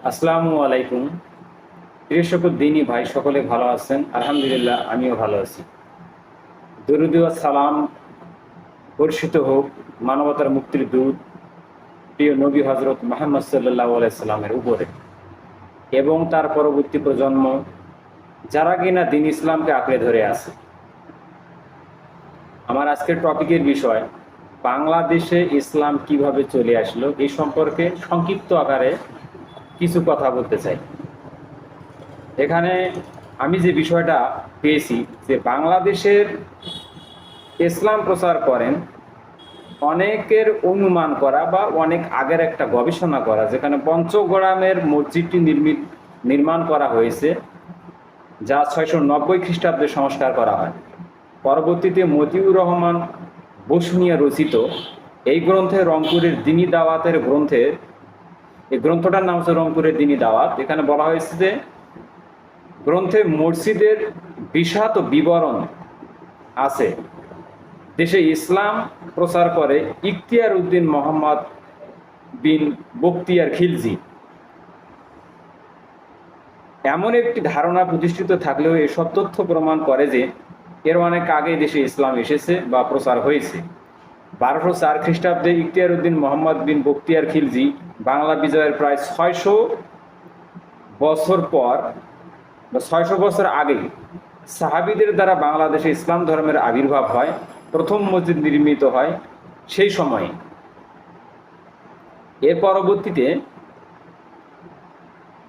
আসসালামু আলাইকুম। প্রিয় সকল দিনী ভাই, সকলে ভালো আছেন? আলহামদুলিল্লাহ, আমিও ভালো আছি। দরুদ ও সালাম বর্ষিত হোক মানবতার মুক্তির দূত প্রিয় নবী হজরত মুহাম্মদ সাল্লাল্লাহু আলাইহি সাল্লামের উপরে এবং তার পরবর্তী প্রজন্ম যারা কিনা দিন ইসলামকে আঁকড়ে ধরে আছে। আমার আজকের টপিকের বিষয় বাংলাদেশে ইসলাম কিভাবে চলে আসলো, এই সম্পর্কে সংক্ষিপ্ত আকারে কিছু কথা বলতে চাই। এখানে আমি যে বিষয়টা পেয়েছি যে বাংলাদেশের ইসলাম প্রচার করেন অনেকের অনুমান করা বা অনেক আগের একটা গবেষণা করা, যেখানে পঞ্চগ্রামের মসজিদটি নির্মাণ করা হয়েছে, যা 690 খ্রিস্টাব্দে সংস্কার করা হয়। পরবর্তীতে মতিউর রহমান বসুনিয়া রচিত এই গ্রন্থে রংপুরের দিনী দাওয়াতের এই গ্রন্থটার নাম হচ্ছে রংপুরের দিনী দাওয়াত। এখানে বলা হয়েছে যে গ্রন্থে মসজিদের বিশদ বিবরণ আছে। দেশে ইসলাম প্রচার করে ইখতিয়ার উদ্দিন মোহাম্মদ বিন বখতিয়ার খিলজি। এমন একটি ধারণা প্রতিষ্ঠিত থাকলেও এসব তথ্য প্রমাণ করে যে এর অনেক আগে দেশে ইসলাম এসেছে বা প্রচার হয়েছে। 1204 খ্রিস্টাব্দে ইখতিয়ার উদ্দিন মোহাম্মদ বিন বখতিয়ার খিলজি বাংলা বিজয়ের প্রায় 600 বছর পর বা 600 বছর আগে সাহাবীদের দ্বারা বাংলাদেশে ইসলাম ধর্মের আবির্ভাব হয়, প্রথম মসজিদ নির্মিত হয় সেই সময়ে। এর পরবর্তীতে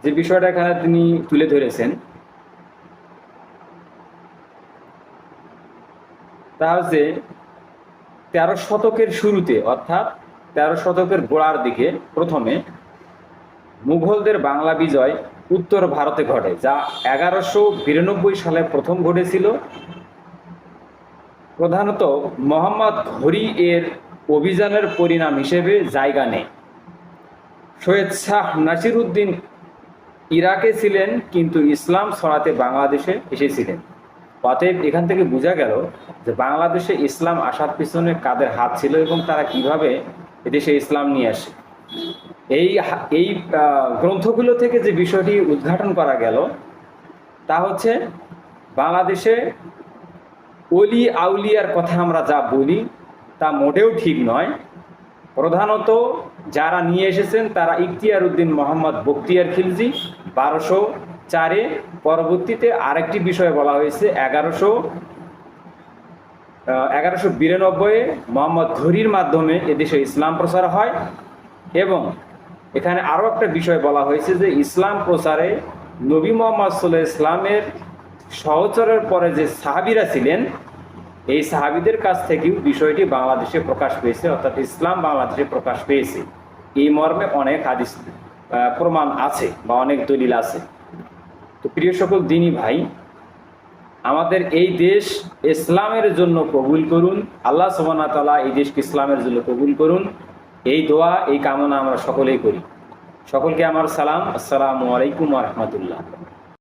যে বিষয়টা এখানে তিনি তুলে ধরেছেন তা হচ্ছে 13 শতকের শুরুতে, অর্থাৎ 13 শতকের গোড়ার দিকে প্রথমে মুঘলদের বাংলা বিজয় উত্তর ভারতে ঘটে, যা 1192 সালে প্রথম ঘটেছিল। প্রধানত মোহাম্মদ ঘুরি এর অভিযানের পরিণাম হিসেবে জায়গা নেয়। সৈয়দ শাহ নাসির উদ্দিন ইরাকে ছিলেন, কিন্তু ইসলাম ছড়াতে বাংলাদেশে এসেছিলেন। অতএব এখান থেকে বোঝা গেল যে বাংলাদেশে ইসলাম আসার পিছনে কাদের হাত ছিল এবং তারা কিভাবে এদেশে ইসলাম নিয়ে আসে। এই গ্রন্থগুলো থেকে যে বিষয়টি উদ্ঘাটন করা গেল তা হচ্ছে বাংলাদেশে অলি আউলিয়ার কথা আমরা যা বলি তা মোটেও ঠিক নয়। প্রধানত যারা নিয়ে এসেছেন তারা ইখতিয়ার উদ্দিন মোহাম্মদ বখতিয়ার খিলজি 1204-এ। পরবর্তীতে আরেকটি বিষয় বলা হয়েছে 1192-এ মোহাম্মদ ঘুরির মাধ্যমে এদেশে ইসলাম প্রচার হয়। এবং এখানে আরও একটা বিষয় বলা হয়েছে যে ইসলাম প্রচারে নবী মুহাম্মদ সাল্লাল্লাহু আলাইহি ওয়াসাল্লামের সহচরের পরে যে সাহাবীরা ছিলেন, এই সাহাবীদের কাছ থেকেও বিষয়টি বাংলাদেশে প্রকাশ পেয়েছে, অর্থাৎ ইসলাম বাংলাদেশে প্রকাশ পেয়েছে। এই মর্মে অনেক হাদিস প্রমাণ আছে বা অনেক দলিল আছে। তো প্রিয় সকল দিনী ভাই, আমাদের এই দেশ ইসলামের জন্য কবুল করুন। আল্লাহ সুবহানাহু ওয়া তাআলা এই দেশকে ইসলামের জন্য কবুল করুন, এই দোয়া, এই কামনা আমরা সকলেই করি। সকলকে আমার সালাম। আসসালামু আলাইকুম ওয়া রাহমাতুল্লাহ।